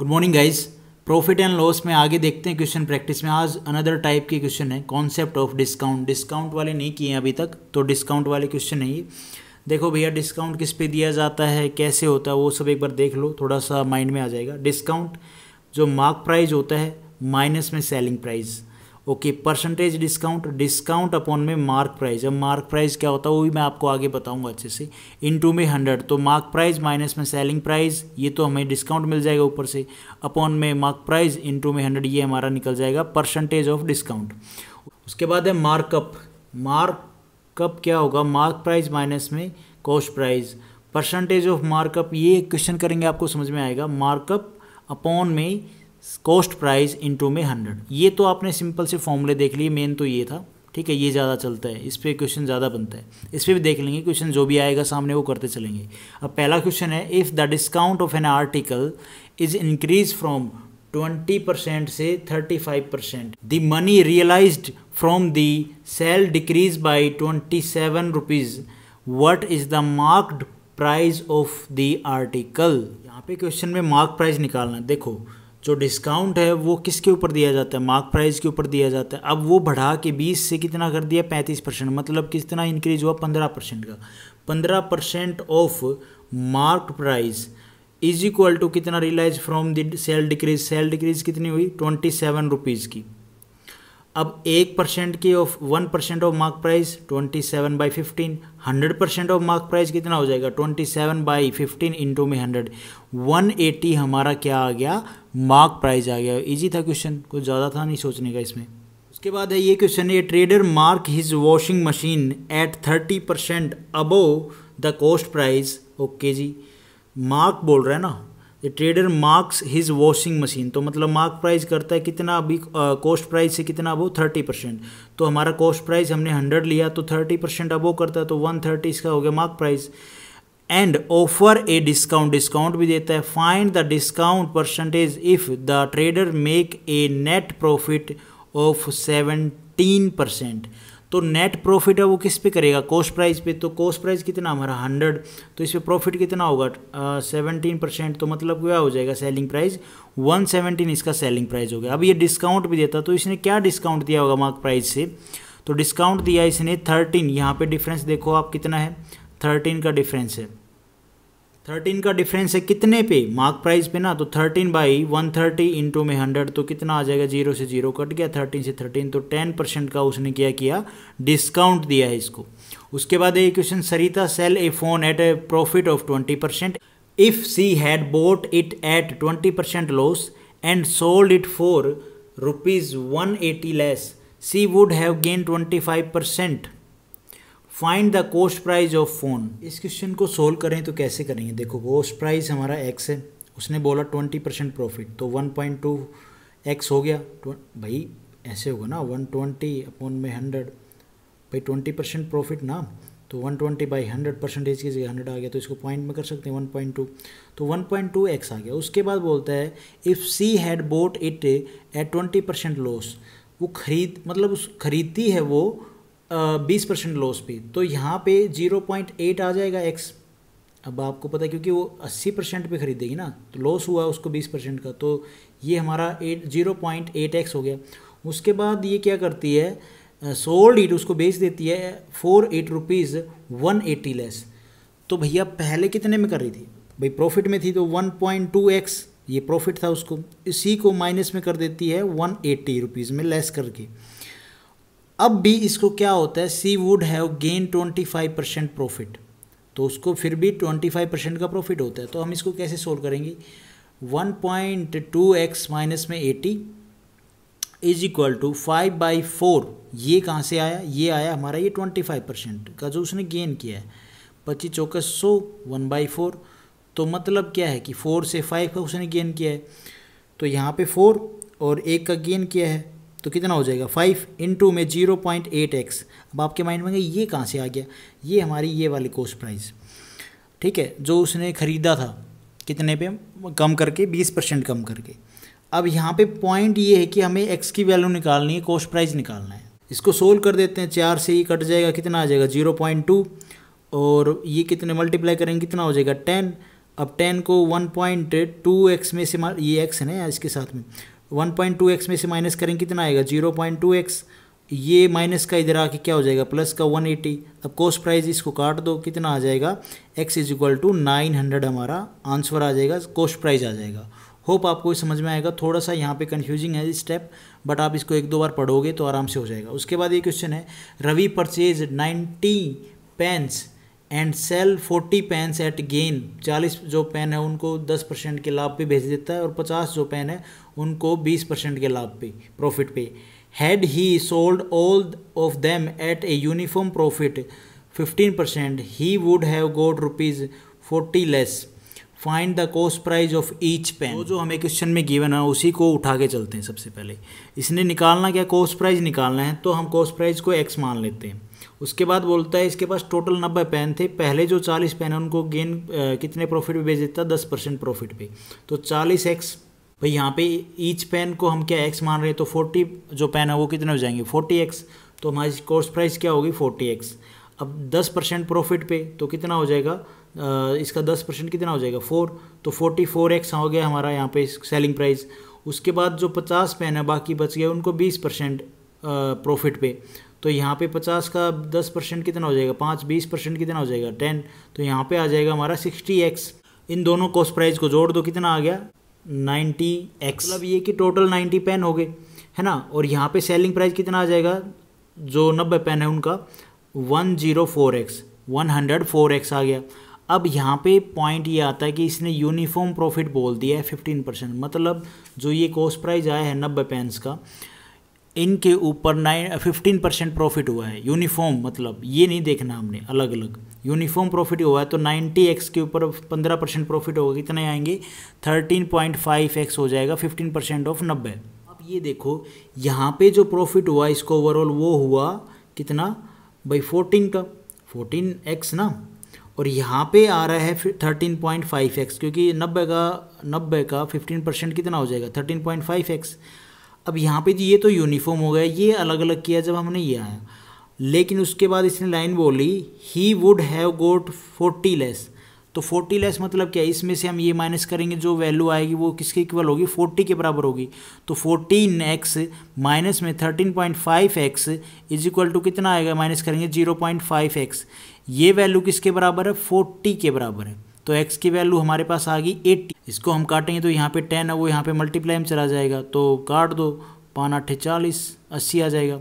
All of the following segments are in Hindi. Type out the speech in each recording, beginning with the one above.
Good morning guys. Profit and loss में आगे देखते हैं क्वेश्चन प्रैक्टिस में। आज अनदर टाइप के क्वेश्चन है, कॉन्सेप्ट ऑफ डिस्काउंट। डिस्काउंट वाले नहीं किए हैं अभी तक, तो डिस्काउंट वाले क्वेश्चन है ये। देखो भैया, डिस्काउंट किस पे दिया जाता है, कैसे होता है, वो सब एक बार देख लो, थोड़ा सा माइंड में आ जाएगा। डिस्काउंट जो मार्क प्राइस होता है माइनस में selling price. Okay, percentage discount, discount upon में मार्क प्राइस। अब मार्क प्राइस क्या होता है वो भी मैं आपको आगे बताऊंगा अच्छे से। इनटू में 100, तो मार्क प्राइस माइनस में सेलिंग प्राइस, ये तो हमें डिस्काउंट मिल जाएगा ऊपर से। अपॉन में मार्क प्राइस इनटू में 100, ये हमारा निकल जाएगा परसेंटेज ऑफ डिस्काउंट। उसके बाद है मार्कअप। मार्कअप क्या होगा, मार्क प्राइस माइनस में cost price. Percentage of markup, ये क्वेश्चन करेंगे आपको समझ में आएगा। मार्कअप अपॉन में कॉस्ट प्राइस इनटू में 100। ये तो आपने सिंपल से फॉर्मूले देख लिए, मेन तो ये था। ठीक है, ये ज़्यादा चलता है, इस पर क्वेश्चन ज़्यादा बनता है। इस पर भी देख लेंगे क्वेश्चन, जो भी आएगा सामने वो करते चलेंगे। अब पहला क्वेश्चन है, if the discount of an article is increase from 20% से 35%, the money realised from the sale decrease by 27 rupees, what is the marked price of the article. यहाँ पे क्वेश्चन में मार्क प्राइस निकालना है। देखो, जो डिस्काउंट है वो किसके ऊपर दिया जाता है, मार्क प्राइस के ऊपर दिया जाता है। अब वो बढ़ा के 20 से कितना कर दिया, 35%, मतलब कितना इंक्रीज हुआ, 15% का। 15% of mark price is equal to कितना, realise from the sale decrease. Sale decrease कितनी हुई, 27 रुपीज़ की। अब 1% की of 1% of mark price 27/15। 100% of mark price कितना हो जाएगा, 27/15 इंटू में 100, 180 हमारा क्या आ गया, मार्क प्राइस आ गया। इजी था क्वेश्चन, कुछ ज़्यादा था नहीं सोचने का इसमें। उसके बाद है ये क्वेश्चन, ये trader mark his washing machine at 30% above the cost price. Okay जी, मार्क बोल रहा है ना, the trader marks his washing machine, तो मतलब मार्क प्राइस करता है कितना, अभी कॉस्ट प्राइस से कितना अबो, 30%। तो हमारा कॉस्ट प्राइस हमने 100 लिया, तो 30% अबो करता है, तो 130 इसका हो गया mark price. And offer a discount, discount भी देता है। Find the discount percentage if the trader make a net profit of 17%। तो नेट प्रॉफिट है वो किस पे करेगा, कॉस्ट प्राइस पे। तो कॉस्ट प्राइस कितना हमारा 100, तो इस पे प्रॉफिट कितना होगा, 17%। तो मतलब क्या हो जाएगा, सेलिंग प्राइस 117 इसका सेलिंग प्राइस हो गया। अब ये डिस्काउंट भी देता, तो इसने क्या डिस्काउंट दिया होगा मार्क प्राइस से, तो डिस्काउंट दिया इसने 13। यहाँ पे डिफरेंस देखो आप कितना है, 13 का डिफरेंस है। 13 का डिफरेंस है कितने पे, मार्क प्राइस पे ना, तो 13/130 इंटू में 100, तो कितना आ जाएगा, 0 से 0 कट गया, 13 से 13, तो 10% का उसने क्या किया, डिस्काउंट दिया है इसको। उसके बाद ये question, Sarita sell a phone at a profit of 20%, if she had bought it at 20% loss and sold it for ₹180 less, she would have gain 25%। Find the cost price of phone. इस क्वेश्चन को सोल्व करें तो कैसे करेंगे, देखो कॉस्ट प्राइस हमारा x है, उसने बोला 20% प्रॉफिट, तो 1.2x हो गया। भाई ऐसे होगा ना, 120 अपॉन में 100, भाई 20% प्रॉफिट ना, तो 120/100, परसेंटेज की जगह 100 आ गया, तो इसको पॉइंट में कर सकते हैं 1.2, तो 1.2x आ गया। उसके बाद बोलता है, if C had bought it at 20% loss, वो खरीदती है वो 20% लॉस पे, तो यहाँ पे 0.8 आ जाएगा x। अब आपको पता है क्योंकि वो 80% पे खरीदेगी ना, तो लॉस हुआ उसको 20% का, तो ये हमारा 0.8x हो गया। उसके बाद ये क्या करती है, सोल्ड इट, उसको बेच देती है फॉर ₹180 लेस। तो भैया पहले कितने में कर रही थी, भाई प्रॉफिट में थी, तो 1.2x ये प्रॉफिट था उसको, इसी को माइनस में कर देती है 180 रुपीज़ में लेस करके। अब भी इसको क्या होता है, सी वुड हैव गेन 25% प्रॉफिट, तो उसको फिर भी 25% का प्रॉफिट होता है। तो हम इसको कैसे सोल्व करेंगे, 1.2x माइनस में 80 इज इक्वल टू 5/4। ये कहाँ से आया, ये आया हमारा ये 25% का जो उसने गेन किया है, 25 चौका 100, 1/4। तो मतलब क्या है कि 4 से 5 का उसने गेन किया है, तो यहाँ पे 4 और 1 का गेन किया है, तो कितना हो जाएगा 5 इंटू में 0.8x। अब आपके माइंड में ये कहाँ से आ गया, ये हमारी ये वाली कॉस्ट प्राइस, ठीक है, जो उसने ख़रीदा था कितने पे, कम करके 20% कम करके। अब यहाँ पे पॉइंट ये है कि हमें x की वैल्यू निकालनी है, कॉस्ट प्राइस निकालना है। इसको सोल्व कर देते हैं, 4 से ही कट जाएगा, कितना आ जाएगा 0.2, और ये कितने मल्टीप्लाई करेंगे कितना हो जाएगा 10। अब 10 को 1.2x में से ये x है ना इसके साथ में 1.2x में से माइनस करेंगे कितना आएगा 0.2x, ये माइनस का इधर आके क्या हो जाएगा प्लस का 180। अब कॉस्ट प्राइस इसको काट दो कितना आ जाएगा x इज इक्वल टू 900 हमारा आंसर आ जाएगा, कॉस्ट प्राइस आ जाएगा। होप आपको समझ में आएगा। थोड़ा सा यहाँ पे कंफ्यूजिंग है स्टेप, बट आप इसको 1-2 बार पढ़ोगे तो आराम से हो जाएगा। उसके बाद ये क्वेश्चन है Ravi purchase 90 pens and sell 40 pens at gain. 40 जो पेन है उनको 10% के लाभ पे भेज देता है और 50 जो पेन है उनको 20% के लाभ पे प्रॉफिट पे। Had he sold all of them at a uniform profit 15%, he would have got rupees 40 less. Find the cost price of each pen. तो जो हमें क्वेश्चन में गिवन है उसी को उठा के चलते हैं। सबसे पहले इसने निकालना क्या, कॉस्ट प्राइस निकालना है, तो हम कॉस्ट प्राइस को x मान लेते हैं। उसके बाद बोलता है इसके पास टोटल 90 पेन थे, पहले जो 40 पेन है उनको गेन कितने प्रॉफिट पे भेज देता, 10% प्रॉफिट पे, तो 40x। भाई यहाँ पे ईच पेन को हम क्या x मान रहे हैं, तो 40 जो पेन है वो कितने हो जाएंगे 40x, तो हमारी कॉस्ट प्राइस क्या होगी 40x। अब 10% प्रॉफिट पे तो कितना हो जाएगा, इसका 10% कितना हो जाएगा 4, तो 44x हो गया हमारा यहाँ पे सेलिंग प्राइस। उसके बाद जो 50 पेन है बाकी बच गए उनको 20% प्रॉफिट पे, तो यहाँ पे 50 का 10% कितना हो जाएगा 5, 20% कितना हो जाएगा 10, तो यहाँ पे आ जाएगा हमारा 60x। इन दोनों कॉस्ट प्राइस को जोड़ दो कितना आ गया 90x, मतलब ये कि टोटल 90 पेन हो गए है ना। और यहाँ पे सेलिंग प्राइस कितना आ जाएगा, जो 90 पेन है उनका 104x, 104x आ गया। अब यहाँ पे पॉइंट ये आता है कि इसने यूनिफॉर्म प्रॉफिट बोल दिया है 15%, मतलब जो ये कॉस्ट प्राइस आया है 90 पेन्स का, इनके ऊपर 15% प्रॉफिट हुआ है यूनिफॉर्म, मतलब ये नहीं देखना हमने अलग अलग, यूनिफॉर्म प्रॉफिट हुआ है। तो 90x के ऊपर 15% प्रॉफिट होगा, कितने आएंगे 13.5x हो जाएगा 15% ऑफ 90। अब ये देखो यहाँ पे जो प्रॉफिट हुआ इसको ओवरऑल वो हुआ कितना भाई 14 का 14x ना, और यहाँ पे आ रहा है 13.5x, क्योंकि 90 का 15% कितना हो जाएगा 13.5x। अब यहाँ पे ये तो यूनिफॉर्म हो गया, ये अलग अलग किया जब हमने ये आया, लेकिन उसके बाद इसने लाइन बोली he would have got 40 less. तो 40 लेस मतलब क्या, इसमें से हम ये माइनस करेंगे, जो वैल्यू आएगी वो किसके इक्वल होगी 40 के बराबर होगी। तो 14x माइनस में 13.5x इज इक्वल टू कितना आएगा, माइनस करेंगे 0.5x, ये वैल्यू किसके बराबर है 40 के बराबर है। तो x की वैल्यू हमारे पास आ गई 80। इसको हम काटेंगे तो यहाँ पे 10 है वो यहाँ पे मल्टीप्लाई में चला जाएगा, तो काट दो 5 8 40, 80 आ जाएगा।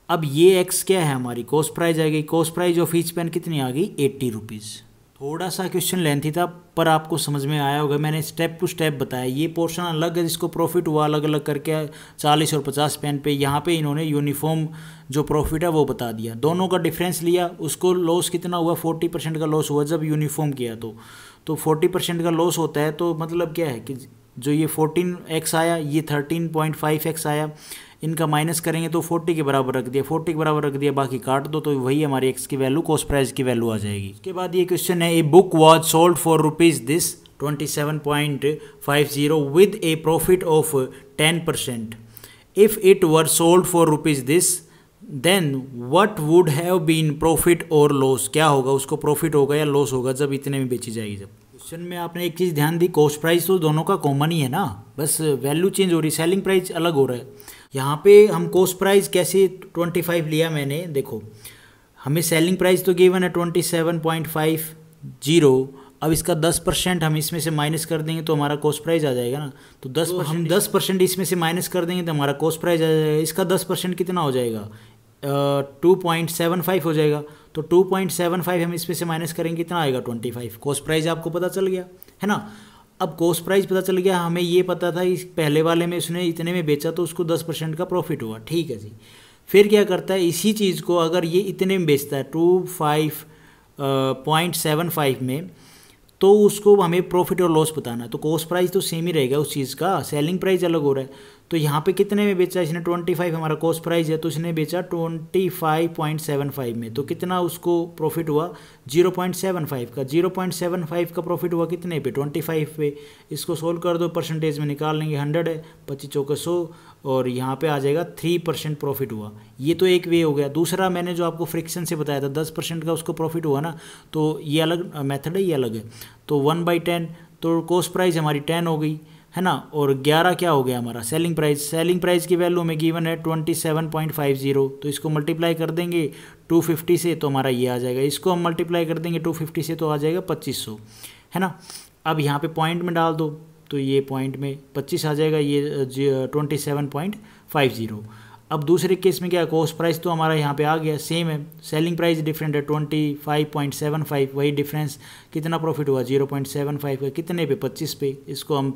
अब ये x क्या है हमारी कॉस्ट प्राइस आ गई, cost price of each pen कितनी आ गई 80 रुपीज़। थोड़ा सा क्वेश्चन लेंथी था पर आपको समझ में आया होगा, मैंने स्टेप टू स्टेप बताया। ये पोर्शन अलग है जिसको प्रॉफिट हुआ अलग अलग करके 40 और 50 पेन पे, यहाँ पे इन्होंने यूनिफॉर्म जो प्रॉफिट है वो बता दिया, दोनों का डिफरेंस लिया। उसको लॉस कितना हुआ 40% का लॉस हुआ जब यूनिफॉर्म किया, तो 40% का लॉस होता है, तो मतलब क्या है कि जो ये 14x आया ये 13.5x आया, इनका माइनस करेंगे तो 40 के बराबर रख दिया, 40 के बराबर रख दिया, बाकी काट दो तो वही हमारी x की वैल्यू कॉस्ट प्राइस की वैल्यू आ जाएगी। उसके बाद ये क्वेश्चन है a book was sold for rupees this 27.50 with a profit of 10%। If it were sold for rupees this then what would have been profit और लॉस, क्या होगा उसको प्रॉफिट होगा या लॉस होगा जब इतने में बेची जाएगी। जब क्वेश्चन में आपने एक चीज़ ध्यान दी, कॉस्ट प्राइस तो दोनों का कॉमन ही है ना, बस वैल्यू चेंज हो रही, सेलिंग प्राइस अलग हो रहा है। यहाँ पे हम कॉस्ट प्राइस कैसे 25 लिया मैंने, देखो हमें सेलिंग प्राइस तो गिवन है 27.50, अब इसका 10% हम इसमें से माइनस कर देंगे तो हमारा कॉस्ट प्राइस आ जाएगा ना, तो 10% हम 10% इसमें से माइनस कर देंगे तो हमारा कॉस्ट प्राइस आ जाएगा। इसका 10% कितना हो जाएगा 2.75 हो जाएगा, तो 2.75 हम इसमें से माइनस करेंगे कितना आएगा 25। कॉस्ट प्राइस आपको पता चल गया है ना। अब कॉस्ट प्राइस पता चल गया, हमें ये पता था इस पहले वाले में उसने इतने में बेचा तो उसको 10% का प्रॉफिट हुआ, ठीक है जी। फिर क्या करता है, इसी चीज़ को अगर ये इतने में बेचता है 25.75 में, तो उसको हमें प्रॉफिट और लॉस बताना है, तो कॉस्ट प्राइस तो सेम ही रहेगा उस चीज़ का, सेलिंग प्राइस अलग हो रहा है। तो यहाँ पे कितने में बेचा इसने 25, हमारा कॉस्ट प्राइस है, तो इसने बेचा 25.75 में, तो कितना उसको प्रॉफिट हुआ 0.75 का। 0.75 का प्रॉफिट हुआ कितने पे 25 पे। इसको सोल्व कर दो, परसेंटेज में निकाल लेंगे, 100 है, 25 चौके 100 और यहाँ पे आ जाएगा 3% प्रॉफिट हुआ। ये तो एक वे हो गया। दूसरा मैंने जो आपको फ्रिक्शन से बताया था 10% का उसको प्रॉफिट हुआ ना, तो ये अलग मेथड है, ये अलग है। तो 1/10, तो कॉस्ट प्राइस हमारी 10 हो गई है ना, और 11 क्या हो गया हमारा सेलिंग प्राइस। सेलिंग प्राइस की वैल्यू में गिवन है 27.50, तो इसको मल्टीप्लाई कर देंगे 250 से तो हमारा ये आ जाएगा। इसको हम मल्टीप्लाई कर देंगे 250 से तो आ जाएगा 2500 है ना। अब यहाँ पे पॉइंट में डाल दो तो ये पॉइंट में 25 आ जाएगा, ये 27.50। अब दूसरे केस में क्या है, कॉस्ट प्राइस तो हमारा यहाँ पे आ गया, सेम है, सेलिंग प्राइस डिफरेंट है 25.75, वही डिफरेंस, कितना प्रॉफिट हुआ 0.75 का, कितने पे 25 पे। इसको हम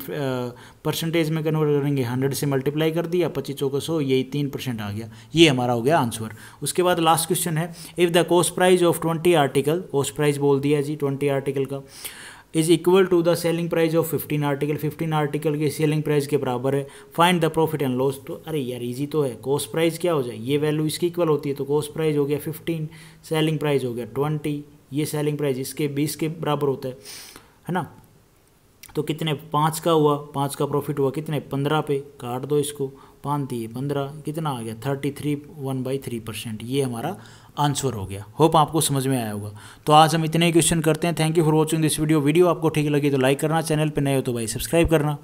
परसेंटेज में कन्वर्ट करेंगे, 100 से मल्टीप्लाई कर दिया, 25 चौके 100, यही 3% आ गया। ये हमारा हो गया आंसर। उसके बाद लास्ट क्वेश्चन है, if the cost price of 20 article, cost price बोल दिया जी 20 आर्टिकल का, is equal to the selling price of 15 article, 15 article के सेलिंग प्राइस के बराबर है, find the profit and loss. तो अरे यार इजी तो है, कॉस्ट प्राइस क्या हो जाए, ये वैल्यू इसकी इक्वल होती है, तो कॉस्ट प्राइस हो गया 15, सेलिंग प्राइस हो गया 20, ये सेलिंग प्राइस इसके 20 के बराबर होता है ना। तो कितने 5 का हुआ, 5 का प्रॉफिट हुआ कितने 15 पे, काट दो इसको, 5 दिए 15, कितना आ गया 33, 1/3%। ये हमारा आंसर हो गया। होप आपको समझ में आया होगा। तो आज हम इतने क्वेश्चन करते हैं। Thank you for watching this video. Video आपको ठीक लगी तो लाइक करना, चैनल पे नए हो तो भाई सब्सक्राइब करना।